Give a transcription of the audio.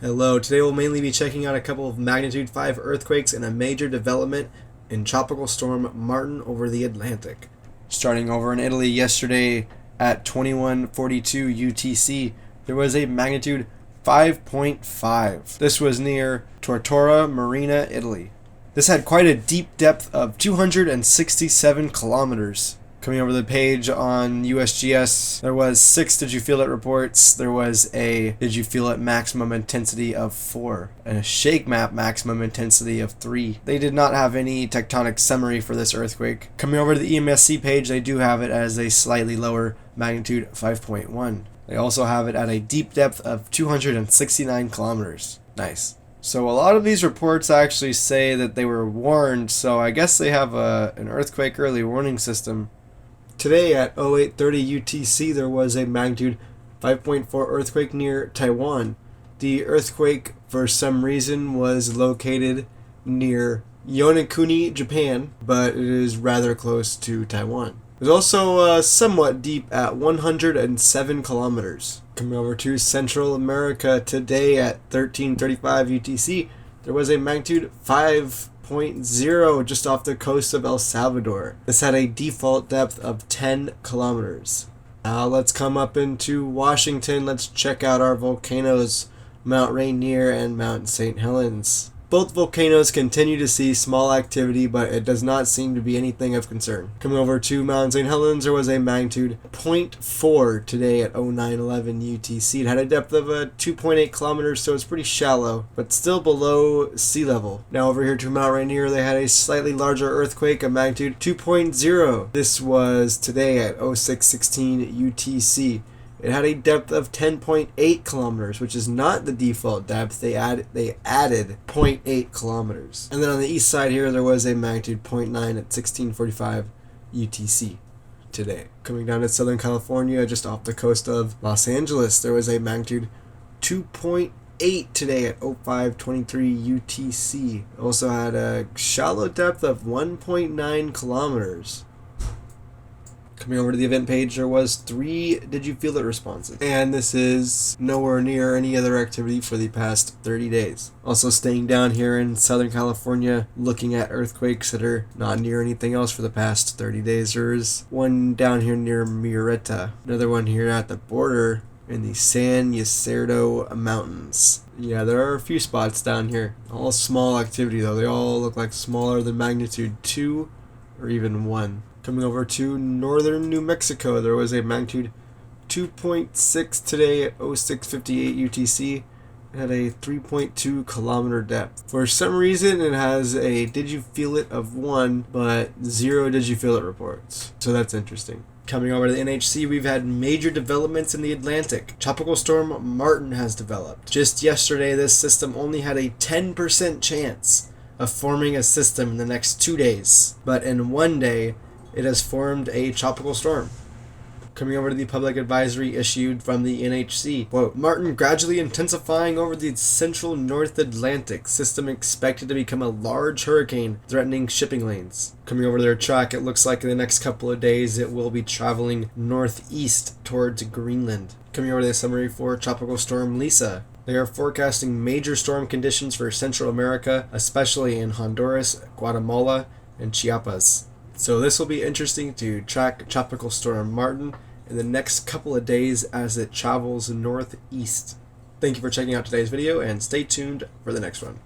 Hello, today we'll mainly be checking out a couple of magnitude 5 earthquakes and a major development in Tropical Storm Martin over the Atlantic. Starting over in Italy yesterday at 21:42 UTC, there was a magnitude 5.5. This was near Tortora Marina, Italy. This had quite a deep depth of 267 kilometers. Coming over the page on USGS, there was 6 Did You Feel It reports. There was a Did You Feel It maximum intensity of 4 and a shake map maximum intensity of 3. They did not have any tectonic summary for this earthquake. Coming over to the EMSC page, they do have it as a slightly lower magnitude 5.1. They also have it at a deep depth of 269 kilometers. Nice. So a lot of these reports actually say that they were warned, so I guess they have an earthquake early warning system. Today at 08:30 UTC, there was a magnitude 5.4 earthquake near Taiwan. The earthquake, for some reason, was located near Yonaguni, Japan, but it is rather close to Taiwan. It was also somewhat deep at 107 kilometers. Coming over to Central America today at 13:35 UTC, there was a magnitude 5.0 just off the coast of El Salvador. This had a default depth of 10 kilometers. Now let's come up into Washington. Let's check out our volcanoes, Mount Rainier and Mount St. Helens. Both volcanoes continue to see small activity, but it does not seem to be anything of concern. Coming over to Mount St. Helens, there was a magnitude 0.4 today at 09:11 UTC. It had a depth of 2.8 kilometers, so it's pretty shallow, but still below sea level. Now over here to Mount Rainier, they had a slightly larger earthquake, a magnitude 2.0. This was today at 06:16 UTC. It had a depth of 10.8 kilometers, which is not the default depth. They added 0.8 kilometers. And then on the east side here, there was a magnitude 0.9 at 16:45 UTC today. Coming down to Southern California, just off the coast of Los Angeles, there was a magnitude 2.8 today at 05:23 UTC. It also had a shallow depth of 1.9 kilometers. Coming over to the event page, there was 3 Did You Feel It responses. And this is nowhere near any other activity for the past 30 days. Also staying down here in Southern California, looking at earthquakes that are not near anything else for the past 30 days. There's one down here near Murrieta. Another one here at the border in the San Ysidro Mountains. Yeah, there are a few spots down here. All small activity though. They all look like smaller than magnitude 2 or even 1. Coming over to northern New Mexico, there was a magnitude 2.6 today at 06:58 UTC. It had a 3.2 kilometer depth. For some reason, it has a Did You Feel It of 1, but 0 Did You Feel It reports. So that's interesting. Coming over to the NHC, we've had major developments in the Atlantic. Tropical Storm Martin has developed. Just yesterday, this system only had a 10% chance of forming a system in the next 2 days. But in 1 day, it has formed a tropical storm. Coming over to the public advisory issued from the NHC. Quote, Martin gradually intensifying over the central North Atlantic. System expected to become a large hurricane threatening shipping lanes. Coming over to their track, it looks like in the next couple of days it will be traveling northeast towards Greenland. Coming over to the summary for Tropical Storm Lisa. They are forecasting major storm conditions for Central America, especially in Honduras, Guatemala, and Chiapas. So this will be interesting to track Tropical Storm Martin in the next couple of days as it travels northeast. Thank you for checking out today's video and stay tuned for the next one.